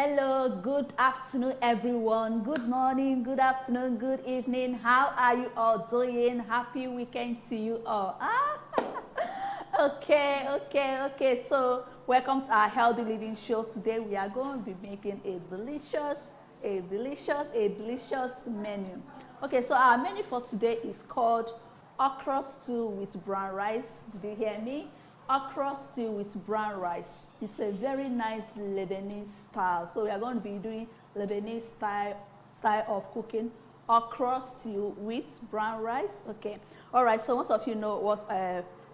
Hello, good afternoon, everyone. Good morning, good afternoon, good evening. How are you all doing? Happy weekend to you all. Okay. So, welcome to our healthy living show. Today, we are going to be making a delicious menu. Okay, so our menu for today is called okra stew with brown rice. Did you hear me? Okra stew with brown rice. It's a very nice Lebanese style. So we are going to be doing Lebanese style of cooking okra stew with brown rice. Okay. All right. So most of you know what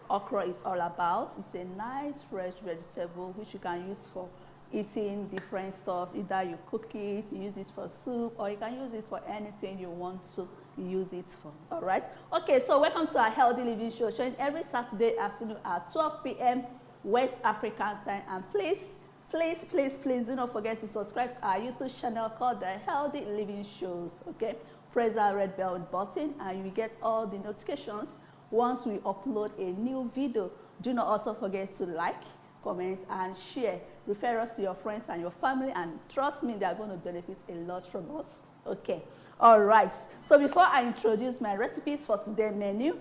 okra is all about. It's a nice fresh vegetable which you can use for eating different stuff. Either you cook it, you use it for soup, or you can use it for anything you want to use it for. All right. Okay. So welcome to our healthy living show, showing every Saturday afternoon at 12 p.m. West African time. And please do not forget to subscribe to our YouTube channel called the Healthy Living Shows. Okay, press that red bell button and you will get all the notifications once we upload a new video. Do not also forget to like, comment and share. Refer us to your friends and your family, and trust me, they are going to benefit a lot from us. Okay, all right. So before I introduce my recipes for today's menu,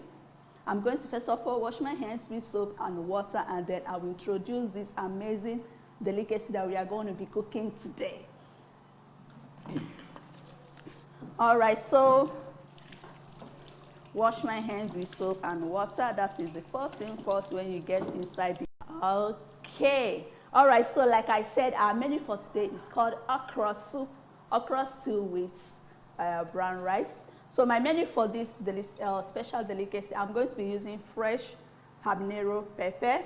I'm going to first of all wash my hands with soap and water, and then I will introduce this amazing delicacy that we are going to be cooking today. All right, so wash my hands with soap and water. That is the first thing first when you get inside the... Okay. All right, so like I said, our menu for today is called okra stew with brown rice. So my menu for this special delicacy, I'm going to be using fresh habanero pepper,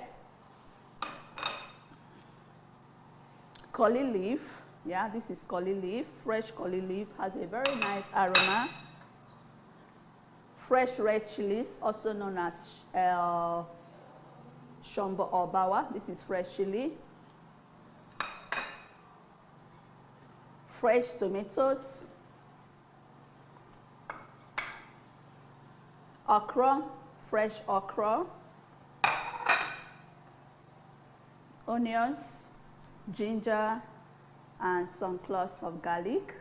curly leaf. Yeah, this is curly leaf. Fresh curly leaf has a very nice aroma. Fresh red chilies, also known as shombo or bawa. This is fresh chili. Fresh tomatoes. Okra, fresh okra, onions, ginger, and some cloves of garlic,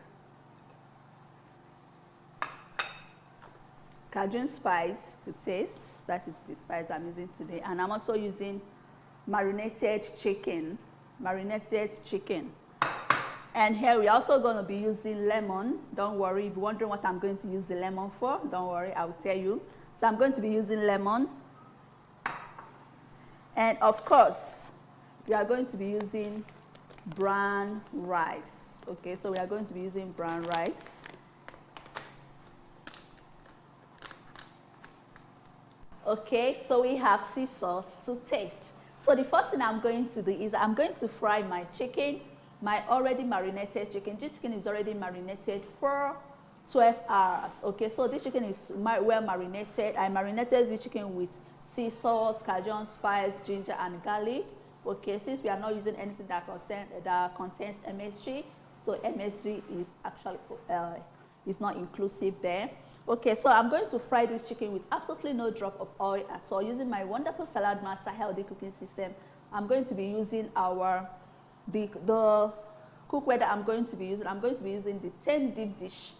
Cajun spice to taste. That is the spice I'm using today. And I'm also using marinated chicken. And here we're also going to be using lemon. Don't worry, if you're wondering what I'm going to use the lemon for, don't worry, I will tell you. So I'm going to be using lemon. And of course, we are going to be using brown rice. Okay, so we are going to be using brown rice. Okay, so we have sea salt to taste. So the first thing I'm going to do is I'm going to fry my chicken. My already marinated chicken. This chicken is already marinated for 12 hours. Okay, so this chicken is well marinated. I marinated the chicken with sea salt, Cajun spice, ginger, and garlic. Okay, since we are not using anything that contains MSG, so MSG is actually is not inclusive there. Okay, so I'm going to fry this chicken with absolutely no drop of oil at all, using my wonderful Salad Master healthy cooking system. I'm going to be using the cookware that I'm going to be using. I'm going to be using the 10 deep dish.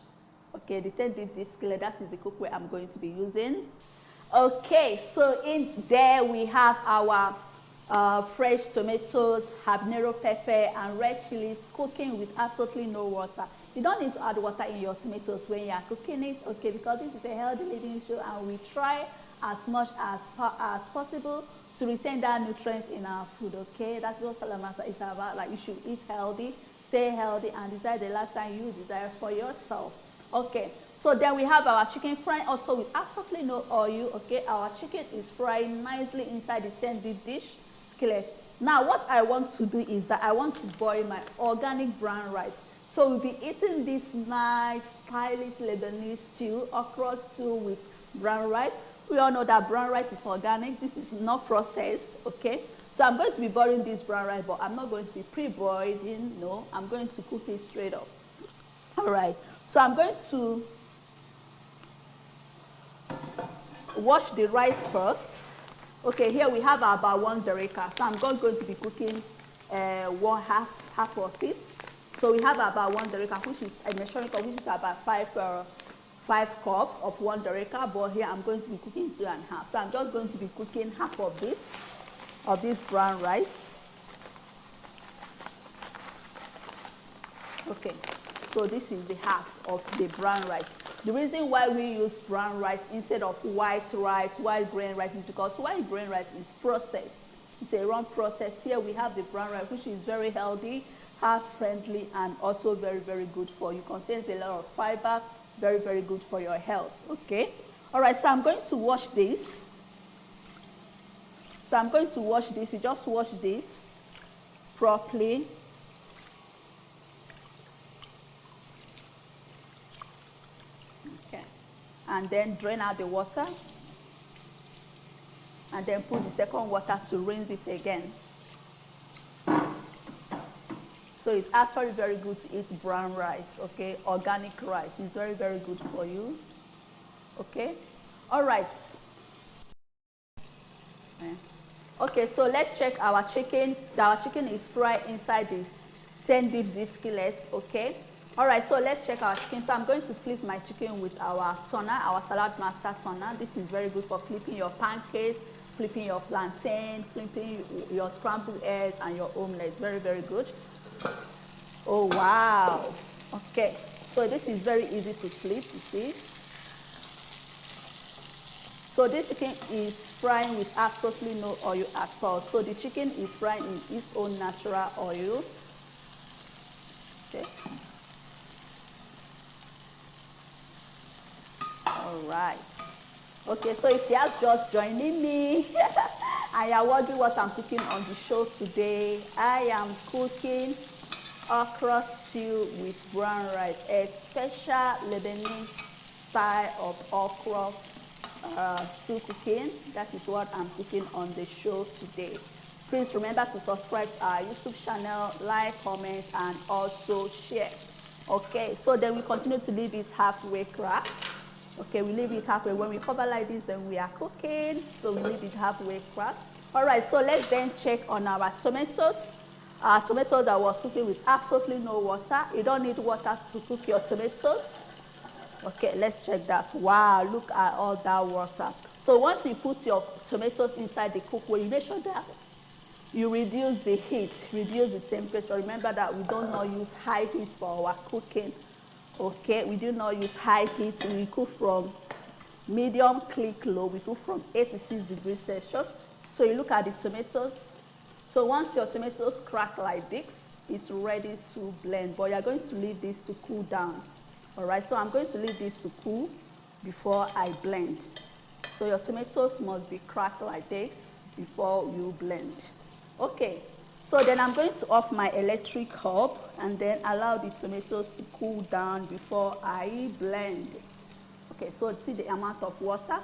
Okay, the 10 deep dish skillet, that is the cookware I'm going to be using. Okay, so in there we have our fresh tomatoes, habanero pepper, and red chilies cooking with absolutely no water. You don't need to add water in your tomatoes when you are cooking it, okay, because this is a healthy living show and we try as much as possible to retain that nutrients in our food. Okay, that's what Salad Master is about. Like, you should eat healthy, stay healthy, and desire the lifestyle you desire for yourself. Okay, so then we have our chicken frying also with absolutely no oil. Okay, our chicken is frying nicely inside the 10 deep dish skillet. Now what I want to do is that I want to boil my organic brown rice. So we'll be eating this nice stylish Lebanese stew, okra stew with brown rice. We all know that brown rice is organic. This is not processed, okay? So I'm going to be boiling this brown rice, but I'm not going to be pre-boiling. No, I'm going to cook it straight up. All right. So I'm going to wash the rice first. Okay, here we have about 1 dereka. So I'm going to be cooking half of it. So we have about 1 derica, which is a measuring cup, which is about 5 cups of 1 derica, but here I'm going to be cooking 2.5. So I'm just going to be cooking half of this brown rice. Okay, so this is the half of the brown rice. The reason why we use brown rice instead of white grain rice is because white grain rice is processed. It's a raw process. Here we have the brown rice, which is very healthy, heart friendly, and also very, very good for you. Contains a lot of fiber, very, very good for your health. Okay, all right, so I'm going to wash this. You just wash this properly. Okay, and then drain out the water, and then put the second water to rinse it again. So it's actually very good to eat brown rice, okay? Organic rice is very, very good for you, okay? All right. Okay, so let's check our chicken. Our chicken is fried inside the 10 beef skillet, okay? All right, so let's check our chicken. So I'm going to flip my chicken with our toner, our salad master toner. This is very good for flipping your pancakes, flipping your plantain, flipping your scrambled eggs and your omelette. Very, very good. Oh wow. Okay, so this is very easy to flip, you see. So this chicken is frying with absolutely no oil at all. So the chicken is frying in its own natural oil. Okay. All right. Okay, so if you are just joining me and you are wondering what I'm cooking on the show today, I am cooking okra stew with brown rice, a special Lebanese style of okra stew cooking. That is what I'm cooking on the show today. Please remember to subscribe to our YouTube channel, like, comment, and also share. Okay, so then we continue to leave it halfway cracked. Okay, we leave it halfway. When we cover like this, then we are cooking. So we leave it halfway cracked. All right, so let's then check on our tomatoes. Our tomatoes that was cooking with absolutely no water. You don't need water to cook your tomatoes. Okay, let's check that. Wow, look at all that water. So once you put your tomatoes inside the cookware, you make sure that you reduce the heat, reduce the temperature. Remember that we don't not use high heat for our cooking. Okay, we do not use high heat. We cook from medium, click low. We cook from 8 to 6 degrees Celsius. So you look at the tomatoes. So once your tomatoes crack like this, it's ready to blend. But you're going to leave this to cool down. All right, so I'm going to leave this to cool before I blend. So your tomatoes must be cracked like this before you blend. Okay, so then I'm going to off my electric hob and then allow the tomatoes to cool down before I blend. Okay, so see the amount of water.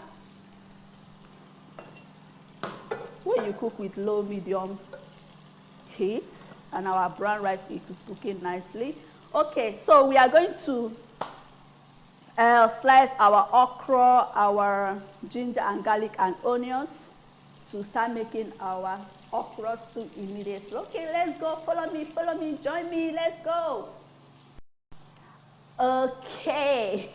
When you cook with low, medium heat, and our brown rice is cooking nicely. Okay, so we are going to slice our okra, our ginger and garlic and onions to start making our okra stew immediately. Okay, let's go. Follow me, join me. Let's go. Okay.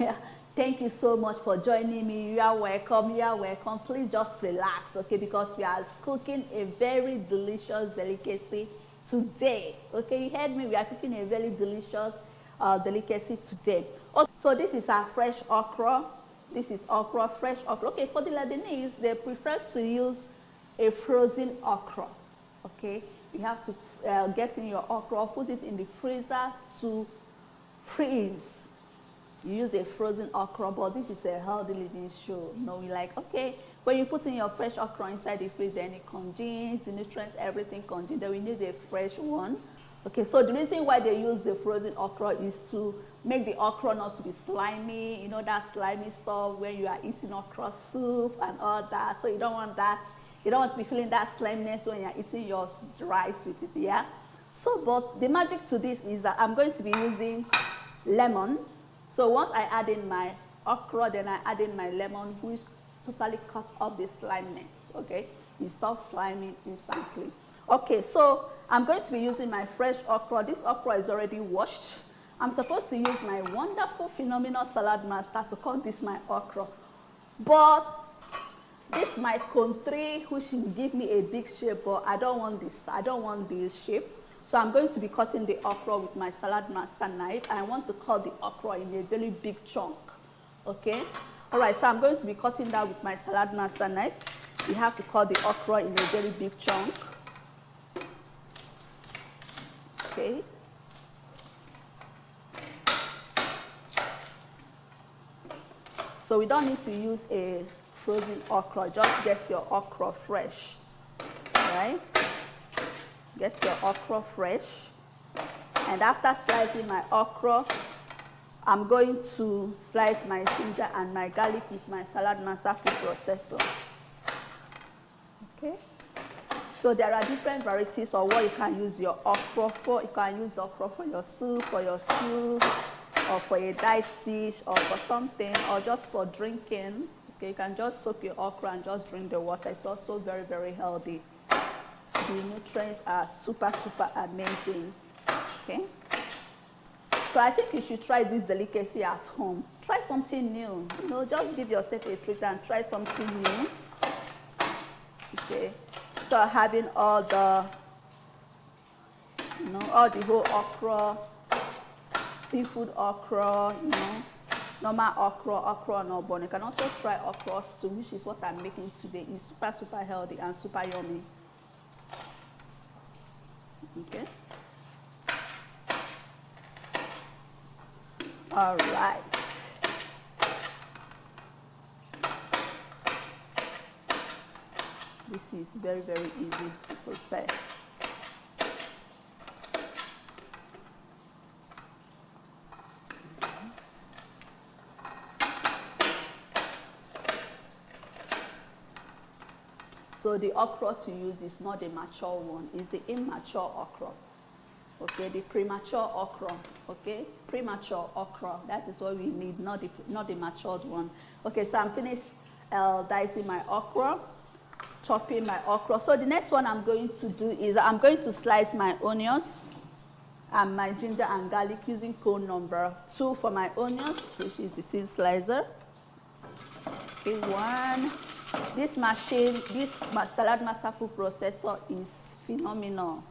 Thank you so much for joining me. You are welcome. You are welcome. Please just relax, okay, because we are cooking a very delicious delicacy today. Okay, you heard me. We are cooking a very delicious delicacy today. Okay, so this is our fresh okra. This is okra, fresh okra. Okay, for the Lebanese, they prefer to use a frozen okra. Okay, you have to get in your okra, put it in the freezer to freeze. You use a frozen okra, but this is a healthy living show. No, we like, okay, when you put in your fresh okra inside the freezer, then it congeals, the nutrients, everything congeals. Then we need a fresh one. Okay, so the reason why they use the frozen okra is to make the okra not to be slimy. You know that slimy stuff when you are eating okra soup and all that. So you don't want that. You don't want to be feeling that sliminess when you're eating your rice with it, yeah? So, but the magic to this is that I'm going to be using lemon. So once I add in my okra, then I add in my lemon, which totally cuts off the sliminess, okay? It stops sliming instantly. Okay, so I'm going to be using my fresh okra. This okra is already washed. I'm supposed to use my wonderful, phenomenal salad master to cut this my okra. But this my country, which will give me a big shape, but I don't want this. I don't want this shape. So I'm going to be cutting the okra with my salad master knife. I want to cut the okra in a very big chunk. Okay? All right, so I'm going to be cutting that with my salad master knife. You have to cut the okra in a very big chunk. Okay. So we don't need to use a frozen okra. Just get your okra fresh, right? Get your okra fresh. And after slicing my okra, I'm going to slice my ginger and my garlic with my salad master food processor. Okay. So there are different varieties of what you can use your okra for. You can use okra for your soup, for your stew, or for a diced dish, or for something, or just for drinking. Okay, you can just soak your okra and just drink the water. It's also very, very healthy. The nutrients are super, super amazing. Okay. So I think you should try this delicacy at home. Try something new. You know, just give yourself a treat and try something new. Okay. So having all the, all the whole okra, seafood okra, normal okra no bone. You can also try okra stew, which is what I'm making today. It's super, super healthy and super yummy. Okay. All right. This is very, very easy to prepare. So the okra to use is not the mature one, it's the immature okra. Okay, the premature okra. Okay, premature okra. That is what we need, not the matured one. Okay, so I'm finished dicing my okra, chopping my okra. So the next one I'm going to do is I'm going to slice my onions and my ginger and garlic using cone number 2 for my onions, which is the seed slicer. Okay, 1. This machine, this salad master food processor is phenomenal.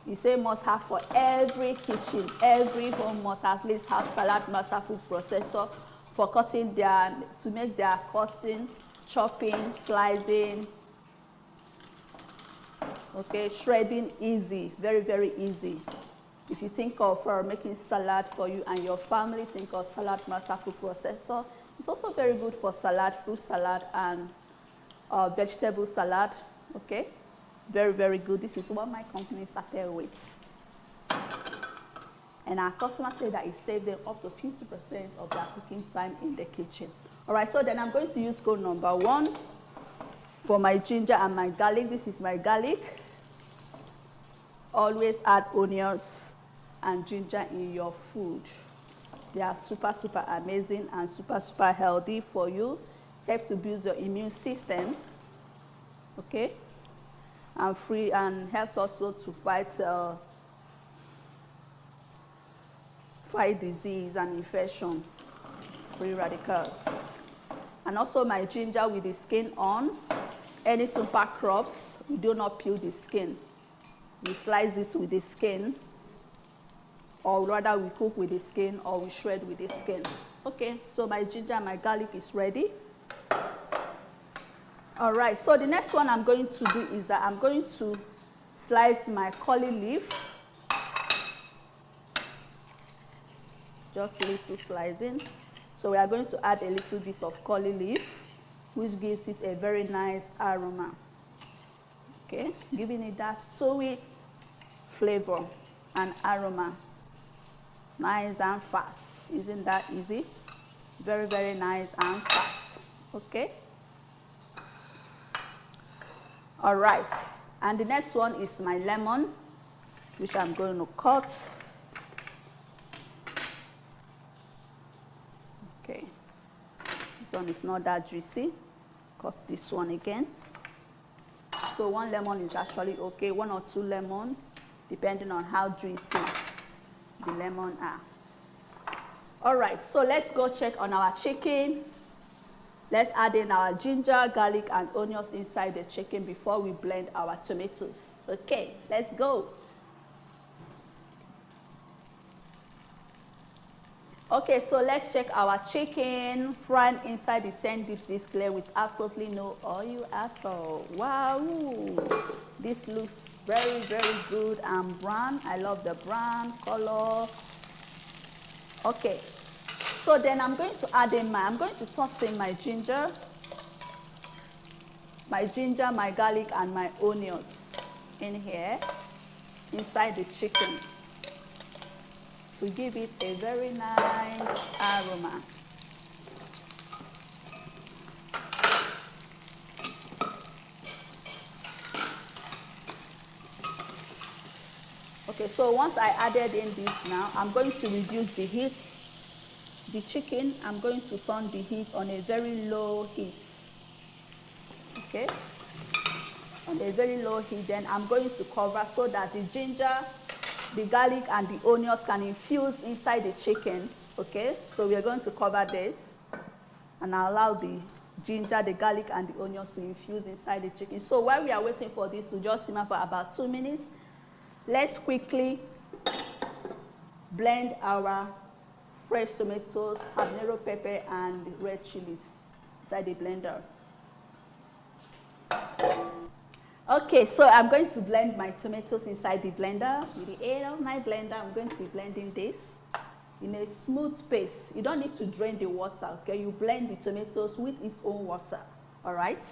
You say must have for every kitchen. Every home must at least have salad master food processor for cutting to make their cutting, chopping, slicing, okay, shredding easy, very, very easy. If you think of making salad for you and your family, think of salad master food processor. It's also very good for salad, fruit salad, and vegetable salad. Okay, very, very good. This is what my company started with, and our customers say that it saved them up to 50% of their cooking time in the kitchen. All right, so then I'm going to use code number 1 for my ginger and my garlic. This is my garlic. Always add onions and ginger in your food. They are super, super amazing and super, super healthy for you. Help to boost your immune system, okay, and helps also to fight disease and infection, free radicals. And also my ginger with the skin on. Any tuber crops, we do not peel the skin. We slice it with the skin, or rather we cook with the skin, or we shred with the skin. Okay, so my ginger and my garlic is ready. All right, so the next one I'm going to do is that I'm going to slice my curly leaf. Just a little slicing. So we are going to add a little bit of curly leaf, which gives it a very nice aroma. Okay, giving it that sweet flavor and aroma. Nice and fast. Isn't that easy? Very, very nice and fast. Okay. All right, and the next one is my lemon, which I'm going to cut. Okay, this one is not that juicy. Cut this one again. So 1 lemon is actually okay, 1 or 2 lemon, depending on how juicy the lemon are. All right, so let's go check on our chicken. Let's add in our ginger, garlic, and onions inside the chicken before we blend our tomatoes. Okay, let's go. Okay, so let's check our chicken frying inside the 10 dips display with absolutely no oil at all. Wow, this looks very, very good and brown. I love the brown color. Okay, so then I'm going to add in I'm going to toss in my ginger, my garlic, and my onions in here, inside the chicken, to give it a very nice aroma. Okay, so once I added in this now, I'm going to reduce the heat. The chicken, I'm going to turn the heat on a very low heat. Okay, on a very low heat. Then I'm going to cover so that the ginger, the garlic, and the onions can infuse inside the chicken. Okay, so we are going to cover this and allow the ginger, the garlic, and the onions to infuse inside the chicken. So while we are waiting for this to just simmer for about 2 minutes, let's quickly blend our fresh tomatoes, habanero pepper, and red chilies inside the blender. Okay, so I'm going to blend my tomatoes inside the blender. With the aid of my blender, I'm going to be blending this in a smooth paste. You don't need to drain the water, okay? You blend the tomatoes with its own water, all right?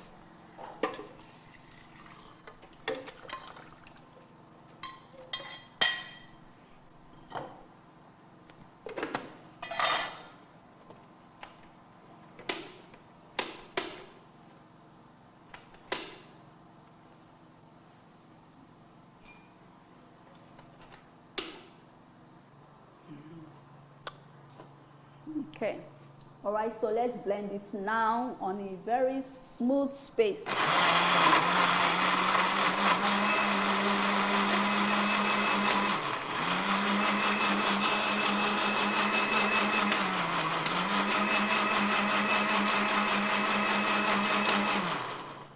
Okay, all right, so let's blend it now on a very smooth paste.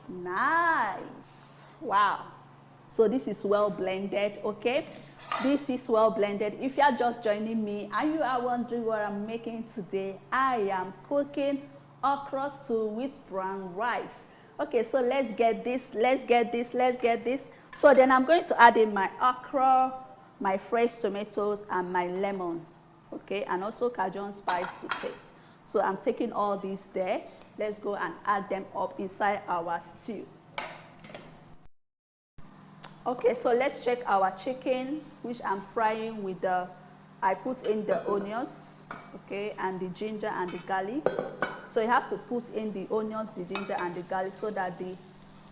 Nice. Wow. So this is well blended, okay? This is well blended. If you are just joining me and you are wondering what I'm making today, I am cooking okra stew with brown rice. Okay, so let's get this. So then I'm going to add in my okra, my fresh tomatoes, and my lemon, okay, and also Cajun spice to taste. So I'm taking all these there. Let's go and add them up inside our stew. Okay, so let's check our chicken, which I'm frying with I put in the onions, okay, and the ginger and the garlic. So you have to put in the onions, the ginger, and the garlic so that the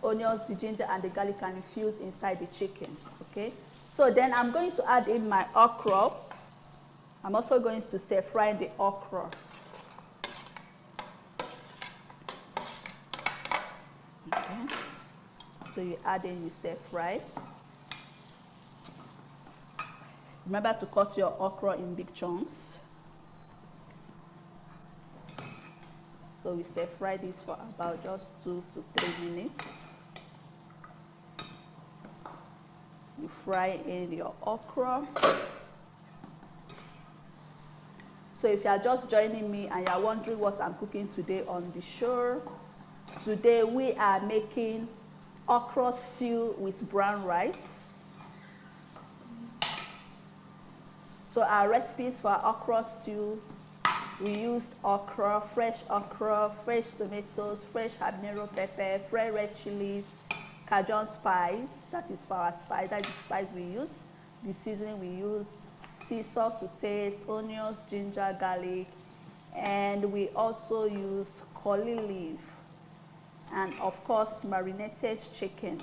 onions, the ginger, and the garlic can infuse inside the chicken, okay. So then I'm going to add in my okra. I'm also going to stir fry the okra. Okay. So you add in, you stir fry. Remember to cut your okra in big chunks. So we stir fry this for about just 2 to 3 minutes. You fry in your okra. So if you are just joining me and you are wondering what I'm cooking today on the show, today we are making okra stew with brown rice. So our recipes for our okra stew, we used okra, fresh tomatoes, fresh habanero pepper, fresh red chilies, Cajun spice, that is for our spice, that is the spice we use. The seasoning we use, sea salt to taste, onions, ginger, garlic, and we also use curly leaf, and of course marinated chicken.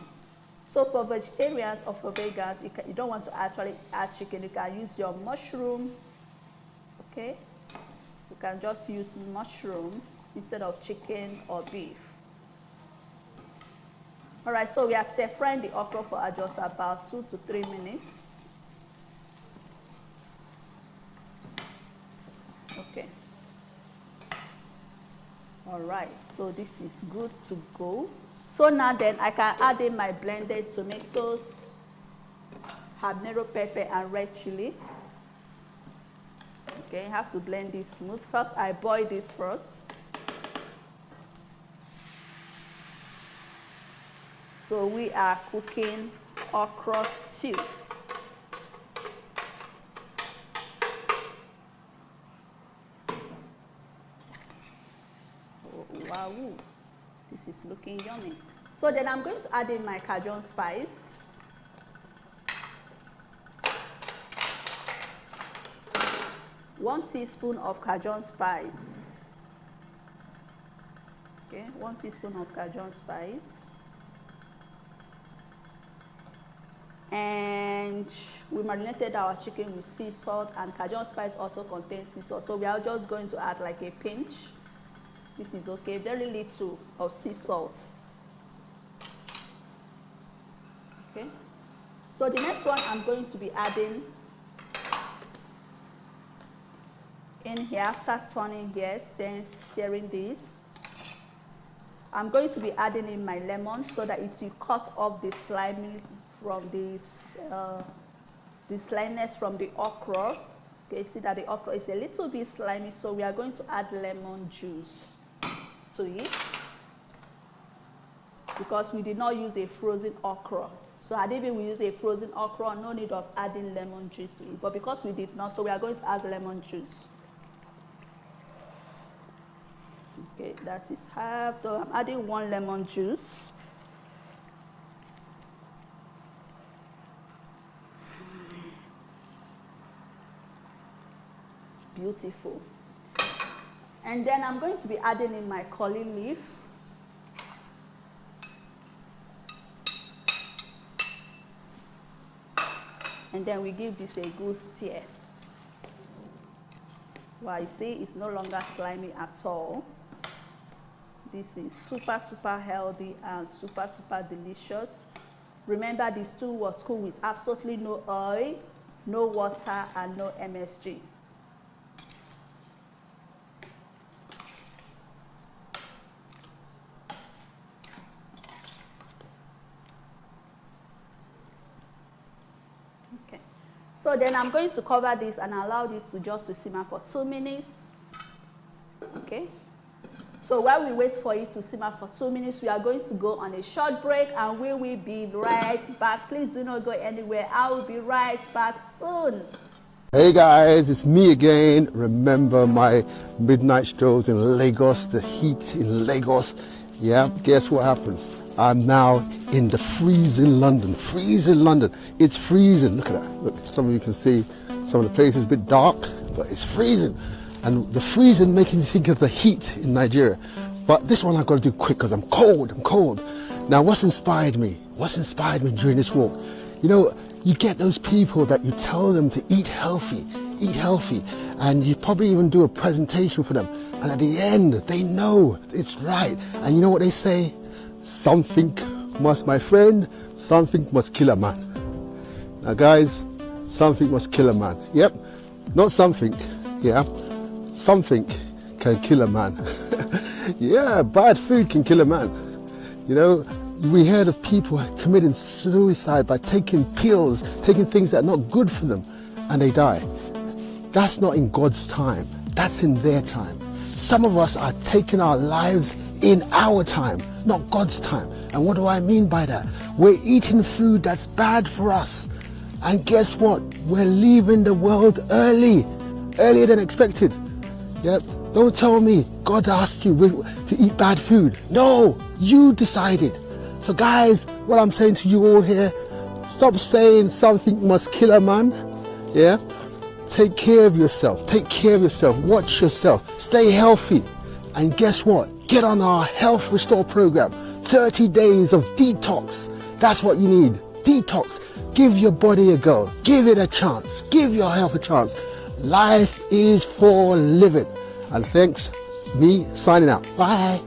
So for vegetarians or for vegans, you don't want to actually add chicken, you can use your mushroom, okay? You can just use mushroom instead of chicken or beef. All right, so we are stir frying the okra for just about 2 to 3 minutes. Okay. All right, so this is good to go. So now then I can add in my blended tomatoes, habanero pepper, and red chili. Okay, you have to blend this smooth. First, I boil this first. So we are cooking okra stew. Oh, wow, this is looking yummy. So then I'm going to add in my Cajun spice. One teaspoon of Cajun spice. Okay, 1 teaspoon of Cajun spice. And we marinated our chicken with sea salt, and Cajun spice also contains sea salt. So we are just going to add like a pinch. This is okay, very little of sea salt. Okay. So the next one I'm going to be adding in here after turning here, then stirring this. I'm going to be adding in my lemon so that it will cut off the slimy from this, the sliminess from the okra. Okay, see that the okra is a little bit slimy, so we are going to add lemon juice to it because we did not use a frozen okra. So had even we use a frozen okra, no need of adding lemon juice to it. But because we did not, so we are going to add lemon juice. Okay, that is half. So I'm adding 1 lemon juice. Beautiful. And then I'm going to be adding in my curly leaf. And then we give this a good stir. Wow, you see, it's no longer slimy at all. This is super, super healthy and super, super delicious. Remember, this stew was cooked with absolutely no oil, no water, and no MSG. Okay. So then I'm going to cover this and allow this to just simmer for 2 minutes. Okay. So while we wait for it to simmer for 2 minutes, we are going to go on a short break and we will be right back. Please do not go anywhere. I will be right back soon. Hey guys, it's me again. Remember my midnight strolls in Lagos, the heat in Lagos? Yeah, guess what happens? I'm now in the freezing London. Freezing London. It's freezing. Look at that. Look, some of you can see some of the places a bit dark, but it's freezing. And the freezing making me think of the heat in Nigeria. But this one I've got to do quick because I'm cold. Now what's inspired me? What's inspired me during this walk? You know, you get those people that you tell them to eat healthy, and you probably even do a presentation for them. And at the end, they know it's right. And you know what they say? Something must, my friend, something must kill a man. Now guys, something must kill a man. Yep, not something, yeah. Something can kill a man. Yeah, bad food can kill a man. You know, we heard of people committing suicide by taking pills, taking things that are not good for them, and they die. That's not in God's time. That's in their time. Some of us are taking our lives in our time, not God's time. And what do I mean by that? We're eating food that's bad for us. And guess what? We're leaving the world earlier than expected. Yep. Don't tell me God asked you to eat bad food. No, you decided. So guys, what I'm saying to you all here, stop saying something must kill a man. Yeah. Take care of yourself. Watch yourself. Stay healthy. And guess what? Get on our Health Restore program. 30 days of detox. That's what you need. Detox. Give your body a go. Give it a chance. Give your health a chance. Life is for living. And thanks, me signing out. Bye.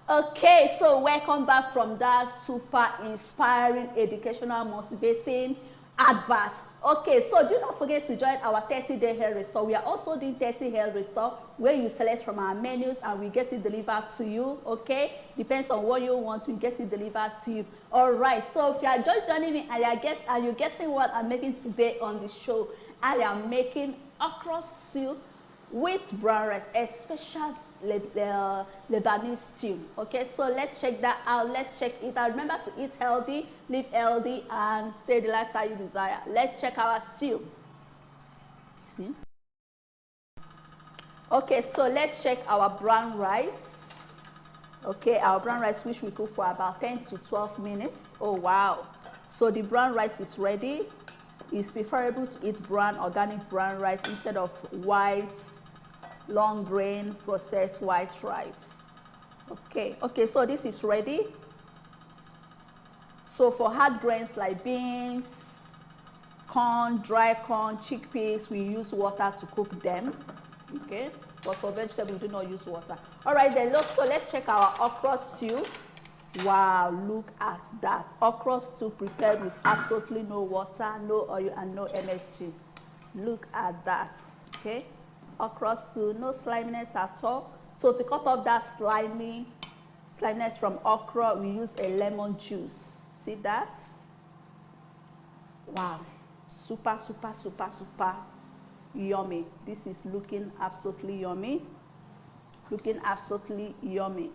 Okay, so welcome back from that super inspiring, educational, motivating advert. Okay, so do not forget to join our 30-day hair restore. We are also doing 30 hair restore where you select from our menus and we get it delivered to you. Okay, depends on what you want, we get it delivered to you. All right, so if you are just joining me and you're guessing what I'm making today on the show, I am making okra stew with brown rice, a special Lebanese stew. Okay, so let's check that out. Let's check it out. Remember to eat healthy, live healthy, and stay the lifestyle you desire. Let's check our stew. See? Okay, so let's check our brown rice. Okay, our brown rice, which we cook for about 10 to 12 minutes. Oh wow, so the brown rice is ready. It's preferable to eat brown, organic brown rice instead of white, long grain, processed white rice. Okay, so this is ready. So for hard grains like beans, corn, dry corn, chickpeas, we use water to cook them. Okay, but for vegetables, we do not use water. All right, then look, so let's check our okra stew. Wow, look at that. Okra stew prepared with absolutely no water, no oil, and no MSG. Look at that. Okay, okra stew, no sliminess at all. So to cut off that sliminess from okra, we use a lemon juice. See that? Wow, super yummy. This is looking absolutely yummy. Looking absolutely yummy.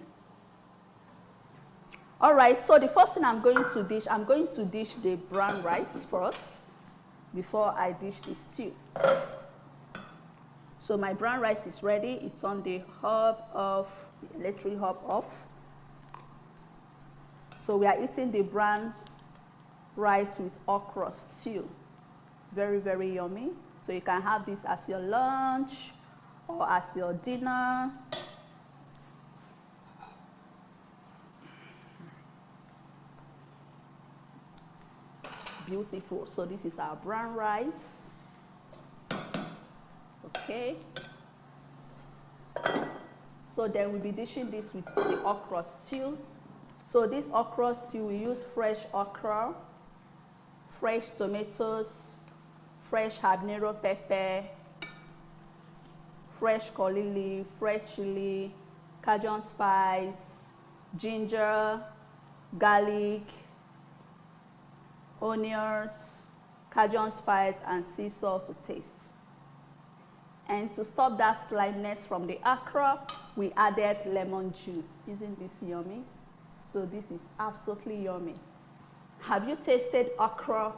All right, so the first thing I'm going to dish the brown rice first before I dish the stew. So my brown rice is ready. It's on the hob off, the electric hob off. So we are eating the brown rice with okra stew. Very yummy. So you can have this as your lunch or as your dinner. Beautiful. So this is our brown rice. Okay, so then we'll be dishing this with the okra stew. So this okra stew, we use fresh okra, fresh tomatoes, fresh habanero pepper, fresh curry leaf, fresh chili, Cajun spice, ginger, garlic, onions, Cajun spice, and sea salt to taste. And to stop that sliminess from the okra, we added lemon juice. Isn't this yummy? So this is absolutely yummy. Have you tasted okra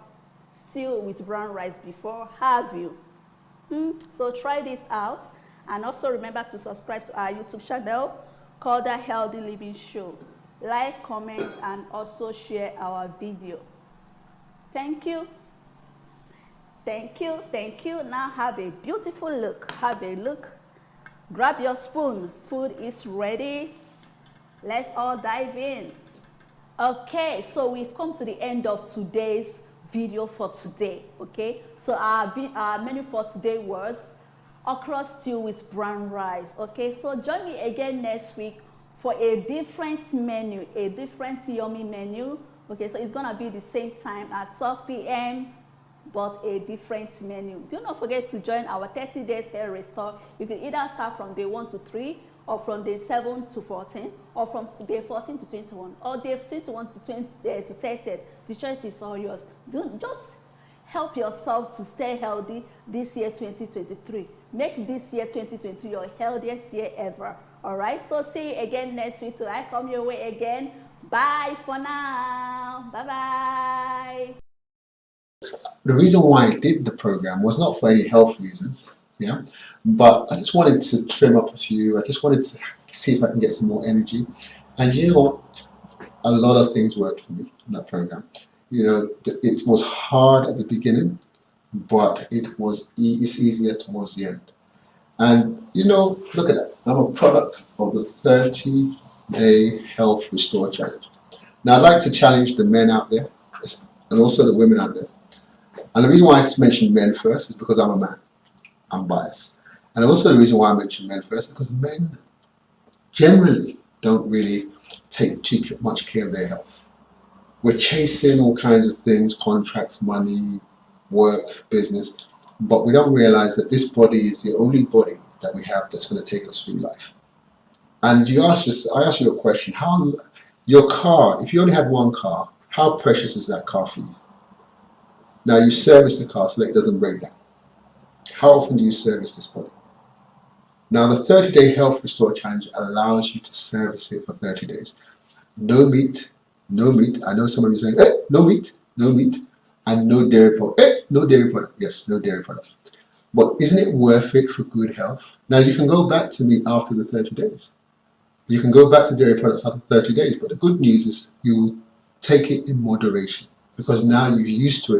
stew with brown rice before? Have you? So try this out. And also remember to subscribe to our YouTube channel called The Healthy Living Show. Like, comment, and also share our video. Thank you. Thank you. Now have a beautiful look. Have a look. Grab your spoon. Food is ready. Let's all dive in. Okay, so we've come to the end of today's video for today. Okay, so our menu for today was okra stew with brown rice. Okay, so join me again next week for a different menu, a different yummy menu. Okay, so it's gonna be the same time at 12 p.m. but a different menu. Do not forget to join our 30 days hair restore. You can either start from day 1 to 3, or from day 7 to 14, or from day 14 to 21, or day 21 to 30. The choice is all yours. Just help yourself to stay healthy this year 2023. Make this year 2023 your healthiest year ever. All right, so see you again next week till I come your way again. Bye for now. Bye. The reason why I did the program was not for any health reasons, but I just wanted to trim up a few. I just wanted to see if I can get some more energy. And you know what? A lot of things worked for me in that program. It was hard at the beginning, but it's easier towards the end. And look at that. I'm a product of the 30-day health restore challenge. Now I'd like to challenge the men out there and also the women out there. And the reason why I mentioned men first is because I'm a man. I'm biased. And also the reason why I mentioned men first is because men generally don't really take too much care of their health. We're chasing all kinds of things, contracts, money, work, business, but we don't realize that this body is the only body that we have that's going to take us through life. And I asked you a question, your car, if you only had one car, how precious is that car for you? Now you service the car so that it doesn't break down. How often do you service this body? Now the 30-day health restore challenge allows you to service it for 30 days. No meat, no meat. I know some of you saying, no meat, and no dairy product. No dairy product. Yes, no dairy product. But isn't it worth it for good health? Now you can go back to meat after the 30 days. You can go back to dairy products after 30 days, but the good news is you will take it in moderation because now you're used to it.